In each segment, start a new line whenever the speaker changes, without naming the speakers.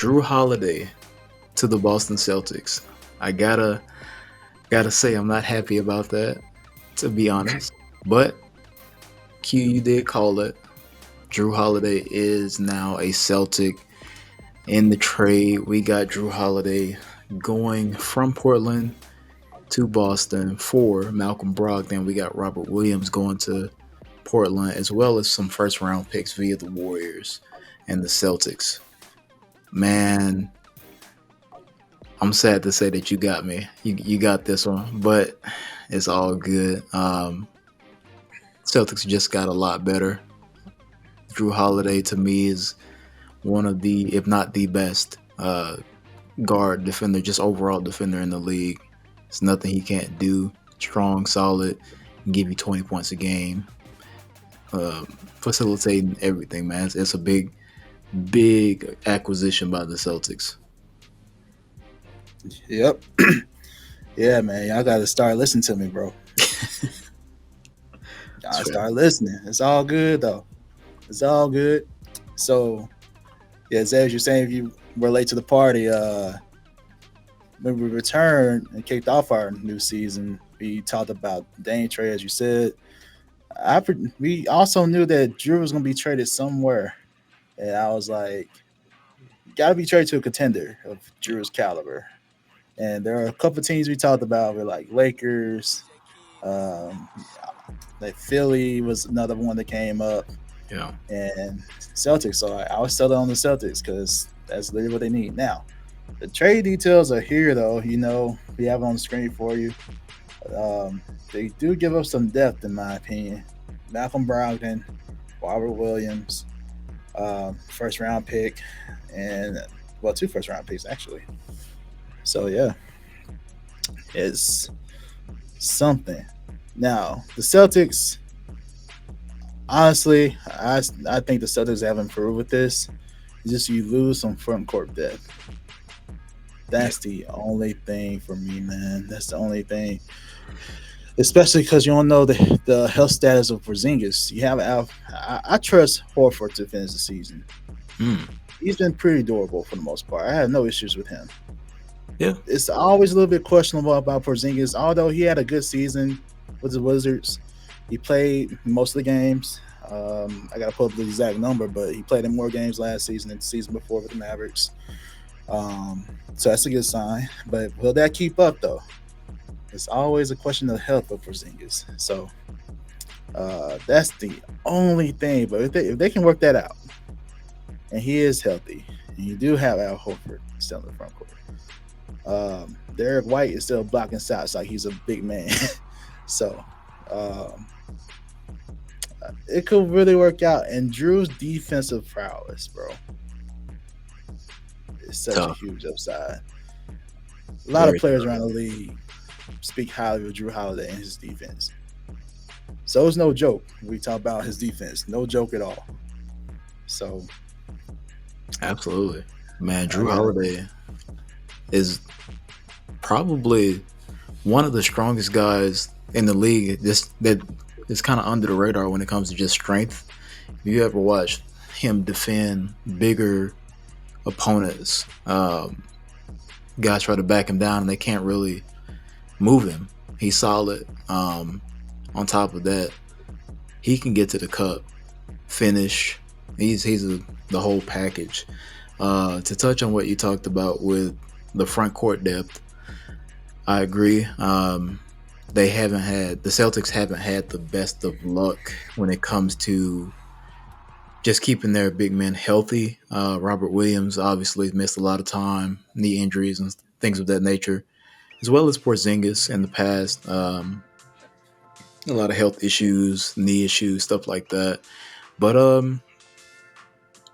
Jrue Holiday to the Boston Celtics. I gotta say I'm not happy about that, to be honest. But Q, you did call it. Jrue Holiday is now a Celtic in the trade. We got Jrue Holiday going from Portland to Boston for Malcolm Brogdon. We got Robert Williams going to Portland, as well as some first round picks via the Warriors and the Celtics. Man, I'm sad to say that you got me. You got this one, but it's all good. Celtics just got a lot better. Jrue Holiday to me is one of the, if not the best, guard defender, just overall defender in the league. It's nothing he can't do. Strong, solid, give you 20 points a game. Facilitating everything, man. It's a big acquisition by the Celtics.
Yep. Yeah, man. Y'all got to start listening to me, bro. Y'all start listening. It's all good, though. It's all good. So, yeah, as you're saying, if you were late to the party, when we returned and kicked off our new season, we talked about Dame trade, as you said. We also knew that Jrue was going to be traded somewhere. And I was like, got to be traded to a contender of Jrue's caliber. And there are a couple of teams we talked about. We're like Lakers. Like Philly was another one that came up.
Yeah.
And Celtics. So I was settled on the Celtics because that's literally what they need. Now, the trade details are here, though. You know, we have it on the screen for you. They do give up some depth, in my opinion. Malcolm Brogdon, Robert Williams, first round pick, and two first round picks actually. So yeah, it's something. Now the Celtics, honestly, I think the Celtics have improved with this. It's just you lose some front court depth. That's the only thing for me, man. That's the only thing. Especially because you don't know the health status of Porzingis. You have I trust Horford to finish the season. He's been pretty durable for the most part. I have no issues with him.
Yeah,
it's always a little bit questionable about Porzingis. Although he had a good season with the Wizards, he played most of the games. I gotta pull up the exact number, but he played in more games last season than the season before with the Mavericks. So that's a good sign. But will that keep up though? It's always a question of health of Porzingis. So that's the only thing. But if they can work that out, and he is healthy, and you do have Al Horford still in the front court, Derek White is still blocking shots like he's a big man. So it could really work out. And Jrue's defensive prowess, bro, is such a huge upside. A lot of players around the league speak highly of Jrue Holiday and his defense. So it's no joke. We talk about his defense. No joke at all. So
absolutely. Man, Jrue Holiday is probably one of the strongest guys in the league. That is kind of under the radar when it comes to just strength. If you ever watched him defend bigger opponents, guys try to back him down and they can't really move him. He's solid. On top of that, he can get to the cup, finish. He's the whole package. To touch on what you talked about with the front court depth, I agree. The Celtics haven't had the best of luck when it comes to just keeping their big men healthy. Robert Williams obviously missed a lot of time, knee injuries and things of that nature, as well as Porzingis in the past. A lot of health issues, knee issues, stuff like that. But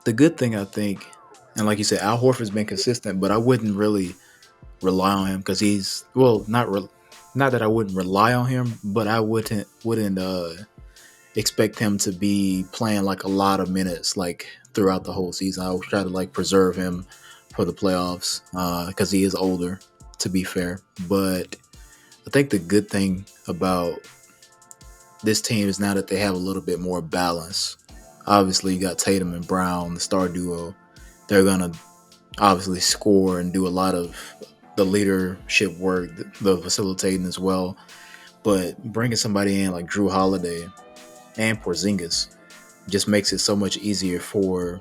the good thing, I think, and like you said, Al Horford's been consistent, but I wouldn't really rely on him because he's, well, not that I wouldn't rely on him, but I wouldn't expect him to be playing like a lot of minutes like throughout the whole season. I would try to like preserve him for the playoffs because he is older, to be fair. But I think the good thing about this team is now that they have a little bit more balance. Obviously, you got Tatum and Brown, the star duo. They're going to obviously score and do a lot of the leadership work, the facilitating as well. But bringing somebody in like Jrue Holiday and Porzingis just makes it so much easier for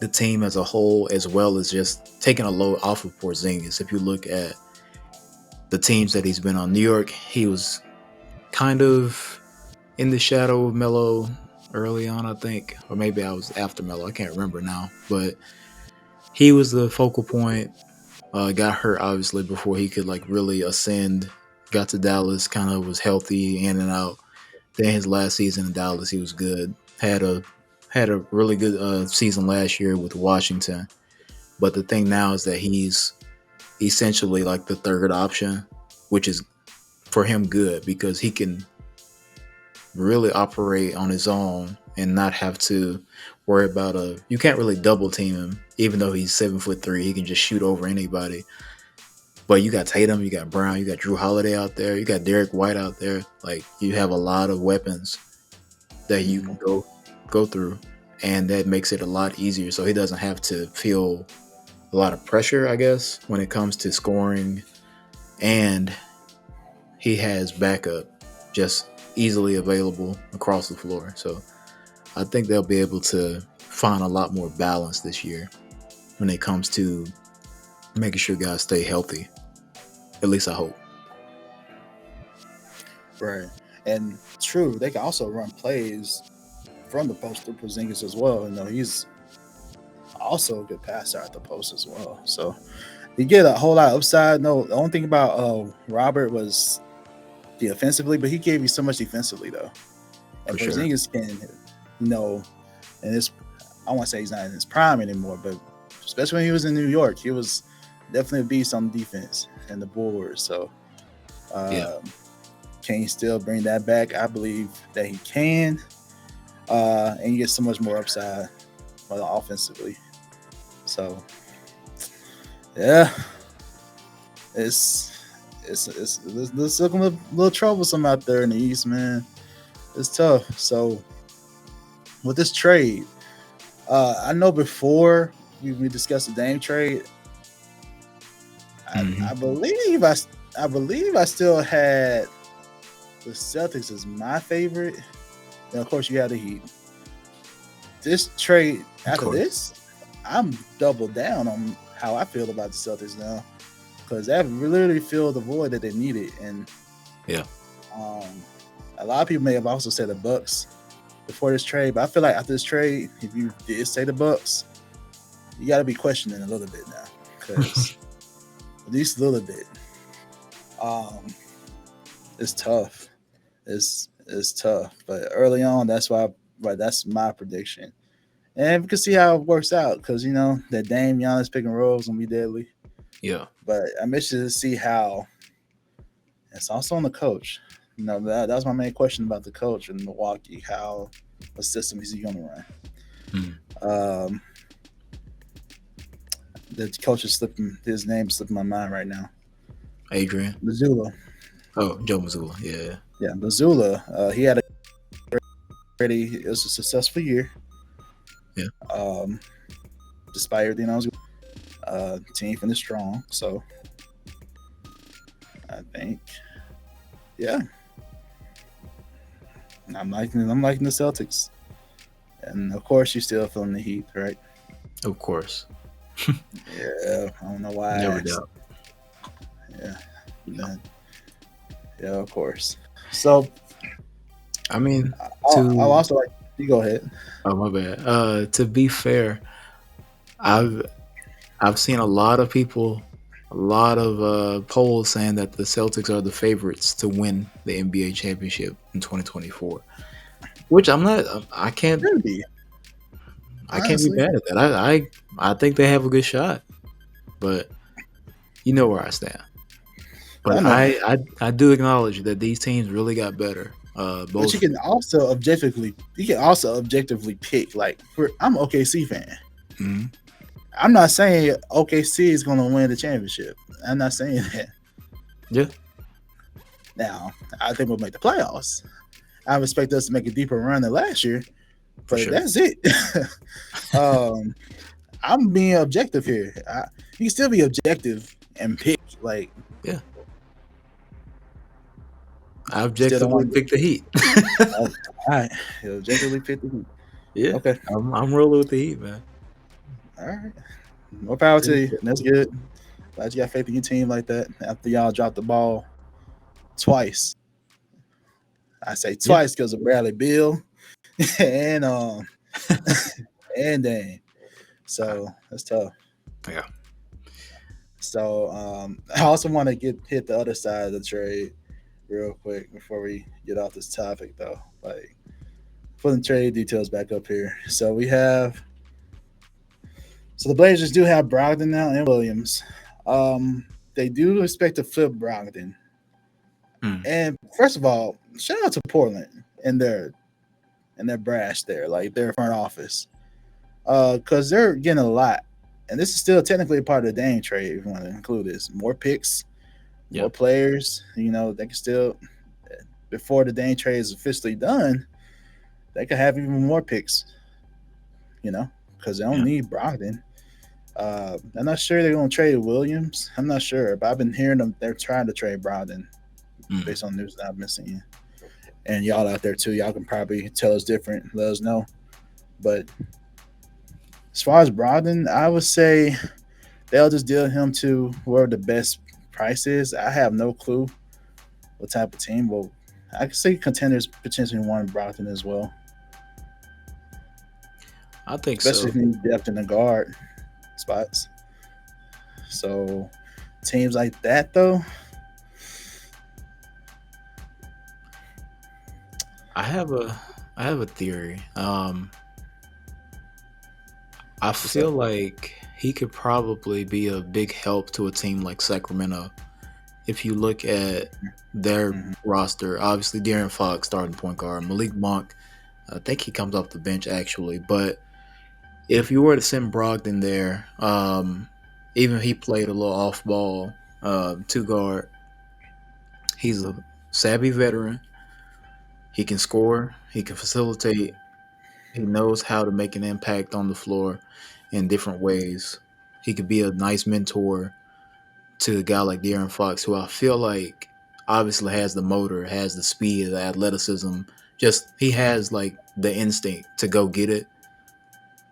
the team as a whole, as well as just taking a load off of Porzingis. If you look at the teams that he's been on, New York, he was kind of in the shadow of Melo early on, I think, or maybe I was after Melo. I can't remember now, but he was the focal point. Got hurt obviously before he could like really ascend. Got to Dallas, kind of was healthy in and out. Then his last season in Dallas, he was good. Had a really good season last year with Washington. But the thing now is that he's essentially like the third option, which is for him good because he can really operate on his own and not have to worry about you can't really double team him, even though he's 7'3". He can just shoot over anybody. But you got Tatum, you got Brown, you got Jrue Holiday out there, you got Derek White out there. Like you have a lot of weapons that you can go through, and that makes it a lot easier. So he doesn't have to feel a lot of pressure, I guess, when it comes to scoring, and he has backup just easily available across the floor. So I think they'll be able to find a lot more balance this year when it comes to making sure guys stay healthy. At least I hope.
Right. And true, they can also run plays from the post through Porzingis as well. He's also a good passer at the post as well. So you get a whole lot of upside. No, the only thing about Robert was offensively, but he gave you so much defensively though. And Porzingis can, and it's, I won't say he's not in his prime anymore, but especially when he was in New York, he was definitely a beast on defense and the board. So can he still bring that back? I believe that he can. And you get so much more upside offensively. So yeah, it's looking a little troublesome out there in the East, man. It's tough. So with this trade, I know before we discussed the Dame trade, I believe I still had the Celtics as my favorite. And of course, you had the Heat. This trade after this, I'm double down on how I feel about the Celtics now, because that literally filled the void that they needed. And a lot of people may have also said the Bucks before this trade, but I feel like after this trade, if you did say the Bucks, you got to be questioning a little bit now, because at least a little bit. It's tough. It's tough, but early on, that's my prediction, and we can see how it works out, because that Dame Giannis pick and roll is gonna be deadly.
Yeah,
but I'm interested to see how. It's also on the coach. That was my main question about the coach in Milwaukee. What system is he gonna run? The coach is slipping. His name is slipping my mind right now.
Adrian
Mazzulla.
Oh, Joe Mazzulla. Yeah,
Mazzulla. He had it was a successful year.
Yeah.
Despite everything I was team finished strong. So I think, I'm liking the Celtics, and of course you still feeling the Heat, right?
Of course.
Yeah, I don't know why.
Never doubt.
Yeah, of course. So,
I mean,
I'll also like you go ahead.
Oh, my bad. To be fair, I've seen a lot of people, a lot of polls saying that the Celtics are the favorites to win the NBA championship in 2024, which I'm not. I can't be. I can't be mad at that. I think they have a good shot, but you know where I stand. But I do acknowledge that these teams really got better.
But you can also objectively pick. Like, I'm an OKC fan.
Mm-hmm.
I'm not saying OKC is going to win the championship. I'm not saying that.
Yeah.
Now, I think we'll make the playoffs. I expect us to make a deeper run than last year, but that's it. I'm being objective here. You can still be objective and pick like.
Yeah, I
Still don't
objectively
want to.
pick the Heat.
All right, objectively pick the Heat.
Yeah,
Okay,
I'm rolling with the Heat, man.
all right. More power to you. That's good. Glad you got faith in your team like that. After y'all dropped the ball twice, I say
Yeah,
twice because of Bradley Beal and and Dane. So that's tough.
yeah.
So I also want to hit the other side of the trade real quick before we get off this topic, though. Like putting trade details back up here. So we have. So the Blazers do have Brogdon now and Williams. They do expect to flip Brogdon.
Mm.
And first of all, shout out to Portland and their brash there, like their front office. Because they're getting a lot. And this is still technically a part of the Dame trade, if you want to include this. More picks, more players. You know, they can still, before the Dame trade is officially done, they could have even more picks, you know, because they don't need Brogdon. I'm not sure they're going to trade Williams. I'm not sure, but I've been hearing them. They're trying to trade Brogdon based on news that I've been seeing. And y'all out there too, y'all can probably tell us different. Let us know. But as far as Brogdon, I would say they'll just deal him to where the best price is. I have no clue what type of team. Well, I could say contenders potentially want Brogdon as well.
I think
especially
so.
if you need depth in the guard spots. So teams like that, though,
I have a theory. I feel like he could probably be a big help to a team like Sacramento. If you look at their roster, obviously De'Aaron Fox starting point guard, Malik Monk, I think he comes off the bench actually. But if you were to send Brogdon there, even if he played a little off ball, two guard, he's a savvy veteran. He can score. He can facilitate. He knows how to make an impact on the floor in different ways. He could be a nice mentor to a guy like De'Aaron Fox, who I feel like obviously has the motor, has the speed, the athleticism. Just he has like the instinct to go get it.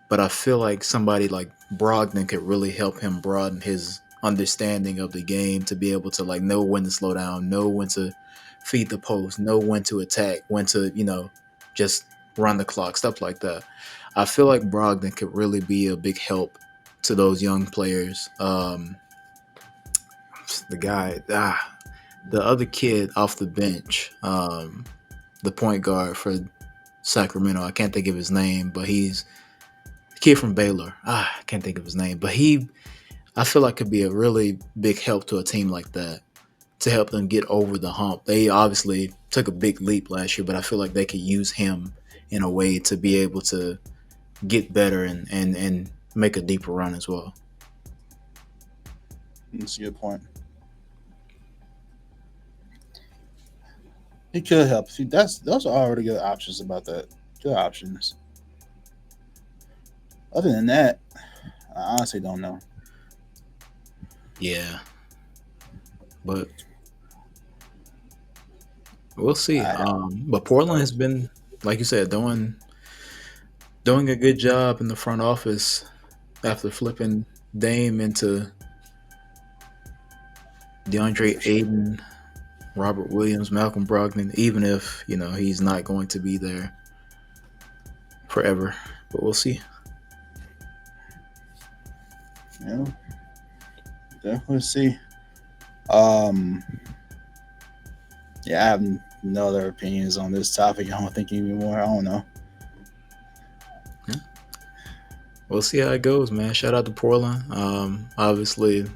But I feel like somebody like Brogdon could really help him broaden his understanding of the game to be able to like know when to slow down, know when to feed the post, know when to attack, when to, just run the clock, stuff like that. I feel like Brogdon could really be a big help to those young players. The other kid off the bench, the point guard for Sacramento, I can't think of his name, but he's the kid from Baylor. I can't think of his name, but I feel like could be a really big help to a team like that to help them get over the hump. They obviously took a big leap last year, but I feel like they could use him in a way to be able to get better and make a deeper run as well.
That's a good point. He could help. See, those are already good options about that. Good options. Other than that, I honestly don't know.
Yeah. But we'll see. But Portland has been, like you said, doing a good job in the front office after flipping Dame into DeAndre Ayton, Robert Williams, Malcolm Brogdon, even if, he's not going to be there forever. But we'll see.
Yeah. Definitely see. Yeah, I have no other opinions on this topic. I don't think anymore. I don't know.
Yeah. We'll see how it goes, man. Shout out to Portland. Obviously,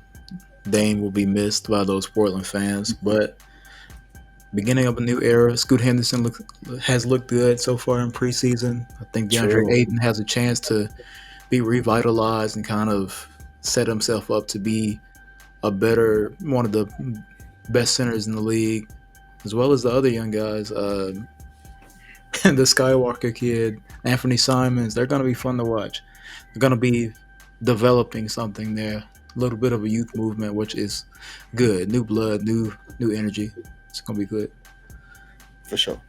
Dame will be missed by those Portland fans, but beginning of a new era. Scoot Henderson has looked good so far in preseason. I think DeAndre Ayton has a chance to be revitalized and kind of set himself up to be one of the best centers in the league, as well as the other young guys. The Skywalker kid, Anthony Simons, they're going to be fun to watch. They're going to be developing something there. A little bit of a youth movement, which is good. New blood, new energy. It's gonna be good
for sure.